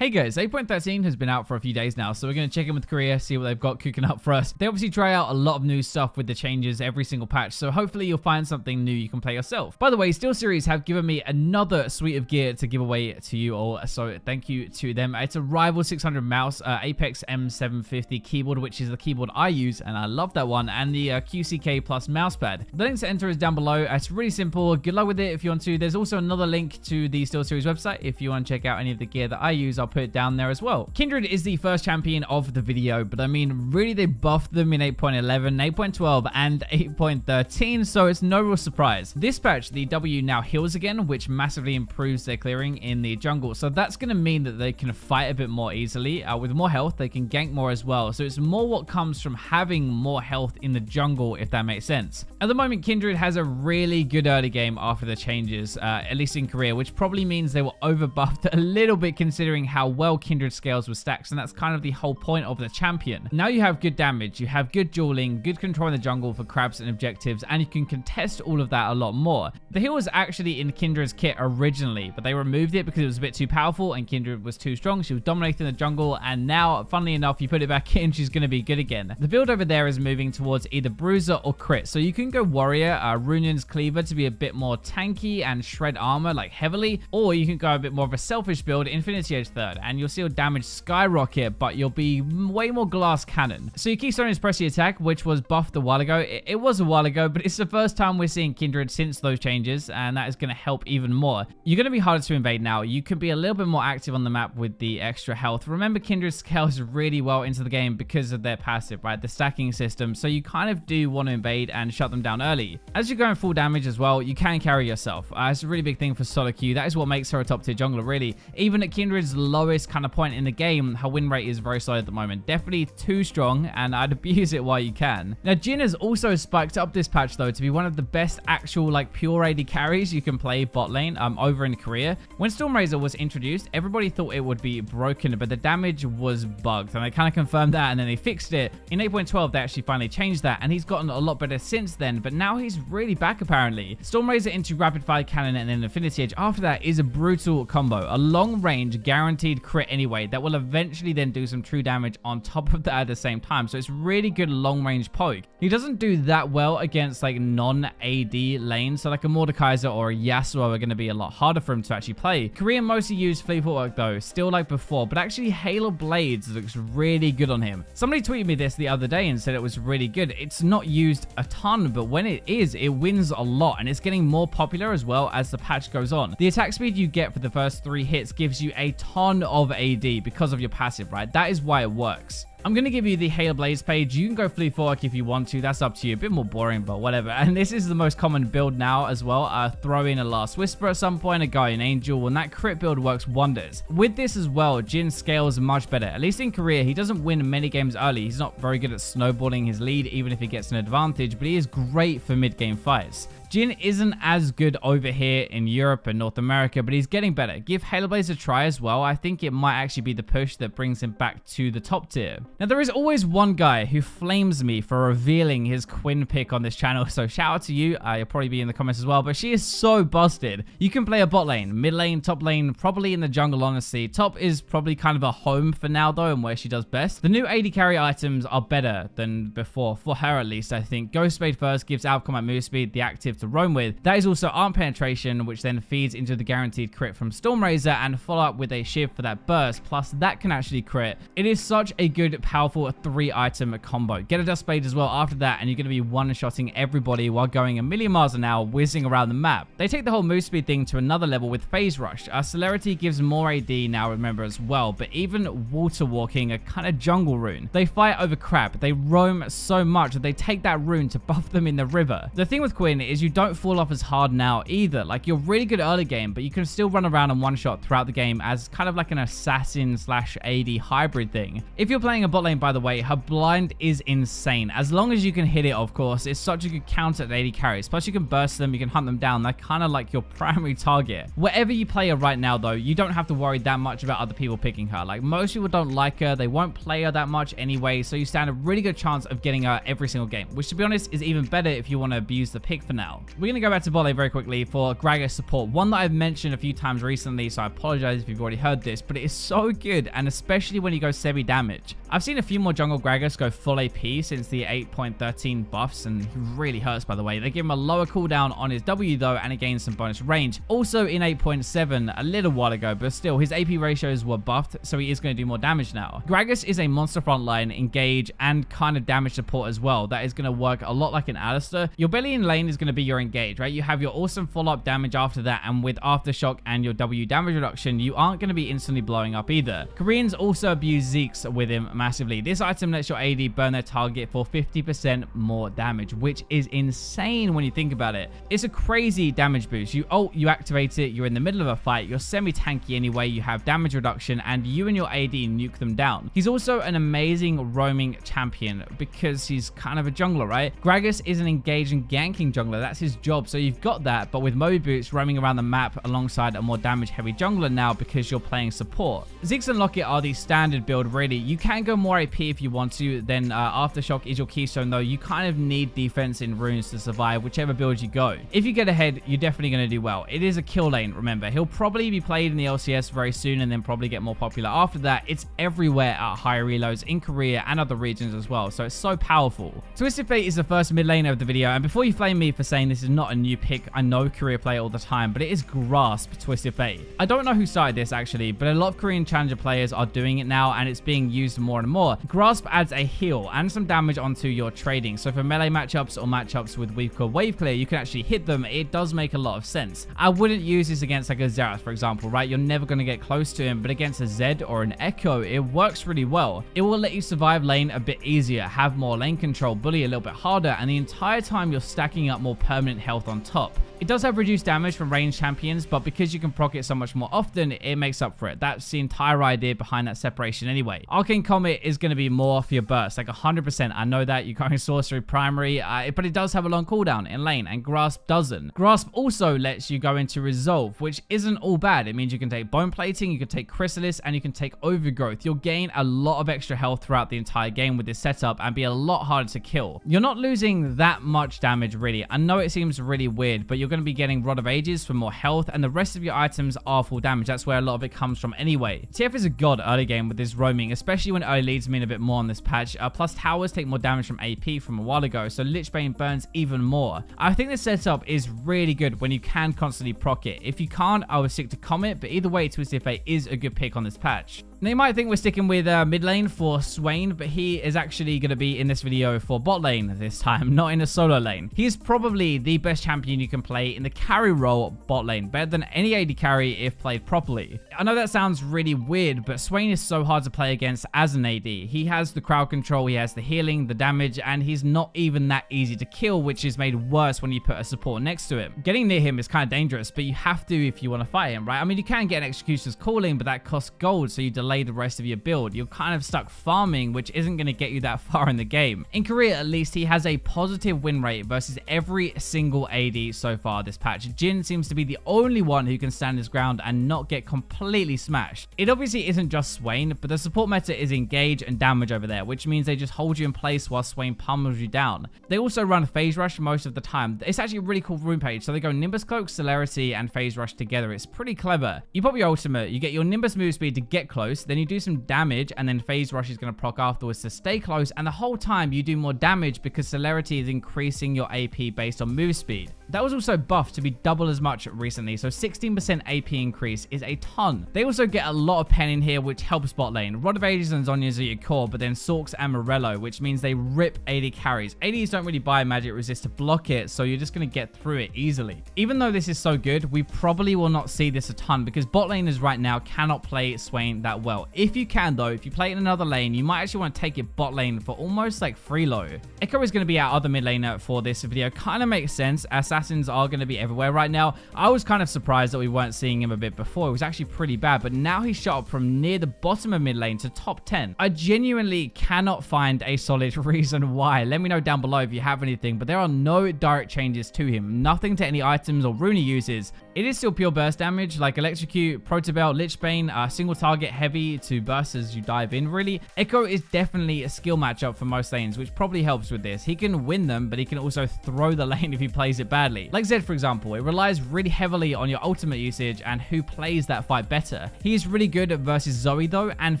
Hey guys, 8.13 has been out for a few days now, so we're going to check in with Korea, see what they've got cooking up for us. They obviously try out a lot of new stuff with the changes every single patch, so hopefully you'll find something new you can play yourself. By the way, SteelSeries have given me another suite of gear to give away to you all, so thank you to them. It's a Rival 600 mouse, Apex M750 keyboard, which is the keyboard I use, and I love that one, and the QCK Plus mousepad. The link to enter is down below. It's really simple. Good luck with it if you want to. There's also another link to the SteelSeries website if you want to check out any of the gear that I use. I'll put it down there as well. Kindred is the first champion of the video, but I mean, really they buffed them in 8.11, 8.12, and 8.13, so it's no real surprise. This patch, the W now heals again, which massively improves their clearing in the jungle, so that's going to mean that they can fight a bit more easily. With more health, they can gank more as well, so it's more what comes from having more health in the jungle, if that makes sense. At the moment, Kindred has a really good early game after the changes, at least in Korea, which probably means they were overbuffed a little bit considering how well Kindred scales with stacks, and that's kind of the whole point of the champion. Now you have good damage, you have good dueling, good control in the jungle for crabs and objectives, and you can contest all of that a lot more. The heal was actually in Kindred's kit originally, but they removed it because it was a bit too powerful and Kindred was too strong. She was dominating the jungle, and now, funnily enough, you put it back in, she's going to be good again. The build over there is moving towards either Bruiser or Crit, so you can go Warrior, Runion's Cleaver to be a bit more tanky and shred armor like heavily, or you can go a bit more of a selfish build, Infinity Edge third, and you'll see your damage skyrocket, but you'll be way more glass cannon. So your keystone is Pressy Attack, which was buffed a while ago. It was a while ago, but it's the first time we're seeing Kindred since those changes, and that is going to help even more. You're going to be harder to invade now. You can be a little bit more active on the map with the extra health. Remember, Kindred scales really well into the game because of their passive, right? The stacking system, so you kind of do want to invade and shut them down early. As you're going full damage as well, you can carry yourself. It's a really big thing for solo queue. That is what makes her a top tier jungler, really. Even at Kindred's lowest kind of point in the game, her win rate is very solid at the moment. Definitely too strong, and I'd abuse it while you can. Now, Jhin has also spiked up this patch, though, to be one of the best actual, like, pure AD carries you can play bot lane over in Korea. When Stormrazor was introduced, everybody thought it would be broken, but the damage was bugged, and they kind of confirmed that, and then they fixed it. In 8.12, they actually finally changed that, and he's gotten a lot better since then, but now he's really back, apparently. Stormrazor into Rapid Fire Cannon and then Infinity Edge after that is a brutal combo. A long-range, guaranteed crit anyway, that will eventually then do some true damage on top of that at the same time. So it's really good long-range poke. He doesn't do that well against like non-AD lanes, so like a Mordekaiser or a Yasuo are going to be a lot harder for him to actually play. Korean mostly use Fleet Footwork though, still like before, but actually Halo Blades looks really good on him. Somebody tweeted me this the other day and said it was really good. It's not used a ton, but when it is, it wins a lot, and it's getting more popular as well as the patch goes on. The attack speed you get for the first 3 hits gives you a ton of AD because of your passive, right? That is why it works. I'm going to give you the Halo Blades page. You can go Fleet Footwork if you want to. That's up to you. A bit more boring, but whatever. And this is the most common build now as well. Throw in a Last Whisper at some point, a Guardian Angel, and that crit build works wonders. With this as well, Jhin scales much better. At least in Korea, he doesn't win many games early. He's not very good at snowballing his lead, even if he gets an advantage, but he is great for mid-game fights. Jhin isn't as good over here in Europe and North America, but he's getting better. Give Halo Blades a try as well. I think it might actually be the push that brings him back to the top tier. Now, there is always one guy who flames me for revealing his Quinn pick on this channel, so shout out to you. You'll probably be in the comments as well, but she is so busted. You can play a bot lane, mid lane, top lane, probably in the jungle, honestly. Top is probably kind of a home for now, though, and where she does best. The new AD carry items are better than before, for her at least, I think. Ghost Spade first gives out combat move speed, the active to roam with. That is also arm penetration, which then feeds into the guaranteed crit from Stormrazor, and follow up with a shiv for that burst, plus that can actually crit. It is such a good, powerful 3-item combo. Get a Dust Spade as well after that, and you're going to be one-shotting everybody while going a million miles an hour, whizzing around the map. They take the whole move speed thing to another level with Phase Rush. Celerity gives more AD now, remember, as well, but even Water Walking, a kind of jungle rune. They fight over crap. They roam so much that they take that rune to buff them in the river. The thing with Quinn is you don't fall off as hard now either. Like, you're really good early game, but you can still run around and one-shot throughout the game as kind of like an assassin/AD hybrid thing. If you're playing a bot bot lane, by the way, her blind is insane. As long as you can hit it, of course, it's such a good counter at AD carries. Plus, you can burst them, you can hunt them down. They're kind of like your primary target. Wherever you play her right now, though, you don't have to worry that much about other people picking her. Like, most people don't like her. They won't play her that much anyway, so you stand a really good chance of getting her every single game, which, to be honest, is even better if you want to abuse the pick for now. We're going to go back to bot lane very quickly for Gragas support, one that I've mentioned a few times recently, so I apologize if you've already heard this, but it is so good, and especially when you go semi damage. I've seen a few more jungle Gragas go full AP since the 8.13 buffs, and he really hurts, by the way. They give him a lower cooldown on his W, though, and it gains some bonus range. Also in 8.7 a little while ago, but still, his AP ratios were buffed, so he is going to do more damage now. Gragas is a monster frontline, engage, and kind of damage support as well. That is going to work a lot like an Alistar. Your belly in lane is going to be your engage, right? You have your awesome follow-up damage after that, and with Aftershock and your W damage reduction, you aren't going to be instantly blowing up either. Koreans also abuse Zeke's with him massively. This item lets your AD burn their target for 50% more damage, which is insane when you think about it. It's a crazy damage boost. You ult, you activate it, you're in the middle of a fight, you're semi-tanky anyway, you have damage reduction, and you and your AD nuke them down. He's also an amazing roaming champion because he's kind of a jungler, right? Gragas is an engaged and ganking jungler. That's his job, so you've got that, but with Moby Boots roaming around the map alongside a more damage-heavy jungler now because you're playing support. Ziggs and Locket are the standard build, really. You can go more AP if you want to, then Aftershock is your keystone, though. You kind of need defense in runes to survive whichever build you go. If you get ahead, you're definitely going to do well. It is a kill lane, remember. He'll probably be played in the LCS very soon and then probably get more popular after that. It's everywhere at higher reloads in Korea and other regions as well, so it's so powerful. Twisted Fate is the first mid laner of the video, and before you flame me for saying this is not a new pick, I know Korea play it all the time, but it is Grasp Twisted Fate. I don't know who started this actually, but a lot of Korean challenger players are doing it now, and it's being used more and more. Grasp adds a heal and some damage onto your trading, so for melee matchups or matchups with weaker wave clear, you can actually hit them. It does make a lot of sense. I wouldn't use this against like a Xerath, for example, right? You're never going to get close to him, but against a Zed or an Echo, it works really well. It will let you survive lane a bit easier, have more lane control, bully a little bit harder, and the entire time you're stacking up more permanent health on top. It does have reduced damage from ranged champions, but because you can proc it so much more often, it makes up for it. That's the entire idea behind that separation anyway. Arcane Comet is going to be more for your burst, like 100%. I know that you're going sorcery primary, but it does have a long cooldown in lane, and Grasp doesn't. Grasp also lets you go into Resolve, which isn't all bad. It means you can take Bone Plating, you can take Chrysalis, and you can take Overgrowth. You'll gain a lot of extra health throughout the entire game with this setup and be a lot harder to kill. You're not losing that much damage, really. I know it seems really weird, but you're going to be getting Rod of Ages for more health, and the rest of your items are full damage. That's where a lot of it comes from anyway. TF is a god early game with his roaming, especially when early leads mean a bit more on this patch. Plus, towers take more damage from AP from a while ago, so Lichbane burns even more. I think this setup is really good when you can constantly proc it. If you can't, I would stick to Comet, but either way, Twisted Fate is a good pick on this patch. Now, you might think we're sticking with mid lane for Swain, but he is actually going to be in this video for bot lane this time, not in a solo lane. He is probably the best champion you can play in the carry role bot lane, better than any AD carry if played properly. I know that sounds really weird, but Swain is so hard to play against as an AD. He has the crowd control, he has the healing, the damage, and he's not even that easy to kill, which is made worse when you put a support next to him. Getting near him is kind of dangerous, but you have to if you want to fight him, right? I mean, you can get an Executioner's Calling, but that costs gold, so you delay the rest of your build. You're kind of stuck farming, which isn't going to get you that far in the game. In Korea, at least, he has a positive win rate versus every single AD so far this patch. Jin seems to be the only one who can stand his ground and not get completely smashed. It obviously isn't just Swain, but the support meta is engage and damage over there, which means they just hold you in place while Swain pummels you down. They also run Phase Rush most of the time. It's actually a really cool rune page, so they go Nimbus Cloak, Celerity, and Phase Rush together. It's pretty clever. You pop your ultimate, you get your Nimbus move speed to get close, then you do some damage, and then Phase Rush is going to proc afterwards to stay close, and the whole time you do more damage because Celerity is increasing your AP based on move speed. That was also buffed to be double as much recently, so 16% AP increase is a ton. They also get a lot of pen in here, which helps bot lane. Rod of Ages and Zhonya's are your core, but then Sorks and Morello, which means they rip AD carries. ADs don't really buy magic resist to block it, so you're just going to get through it easily. Even though this is so good, we probably will not see this a ton because bot laners right now cannot play Swain that well. If you can though, if you play in another lane, you might actually want to take it bot lane for almost like free low. Echo is going to be our other mid laner for this video. Kind of makes sense. Assassin assassins are going to be everywhere right now. I was kind of surprised that we weren't seeing him a bit before. It was actually pretty bad, but now he's shot up from near the bottom of mid lane to top 10. I genuinely cannot find a solid reason why. Let me know down below if you have anything, but there are no direct changes to him. Nothing to any items or rune he uses. It is still pure burst damage, like Electrocute, Protobell, Lichbane, single target heavy to burst as you dive in, really. Echo is definitely a skill matchup for most lanes, which probably helps with this. He can win them, but he can also throw the lane if he plays it badly. Like Zed, for example, it relies really heavily on your ultimate usage and who plays that fight better. He is really good versus Zoe, though, and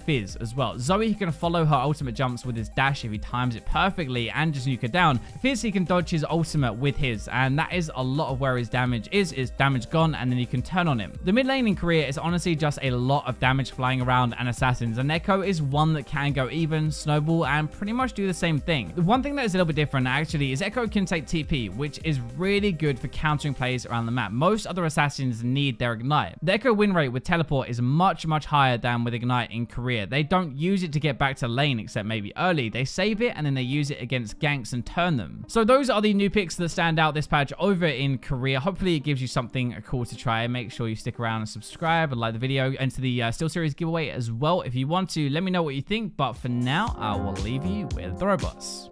Fizz as well. Zoe, he can follow her ultimate jumps with his dash if he times it perfectly and just nuke her down. Fizz, he can dodge his ultimate with his, and that is a lot of where his damage is damage gone, and then you can turn on him. The mid lane in Korea is honestly just a lot of damage flying around and assassins, and Echo is one that can go even, snowball, and pretty much do the same thing. The one thing that is a little bit different actually is Echo can take TP, which is really good for countering plays around the map. Most other assassins need their ignite. The Echo win rate with teleport is much higher than with ignite in Korea. They don't use it to get back to lane except maybe early. They save it and then they use it against ganks and turn them. So those are the new picks that stand out this patch over in Korea. Hopefully it gives you something cool to try. Make sure you stick around and subscribe and like the video. Enter the Steel Series giveaway as well if you want to. Let me know what you think, but for now I will leave you with the robots.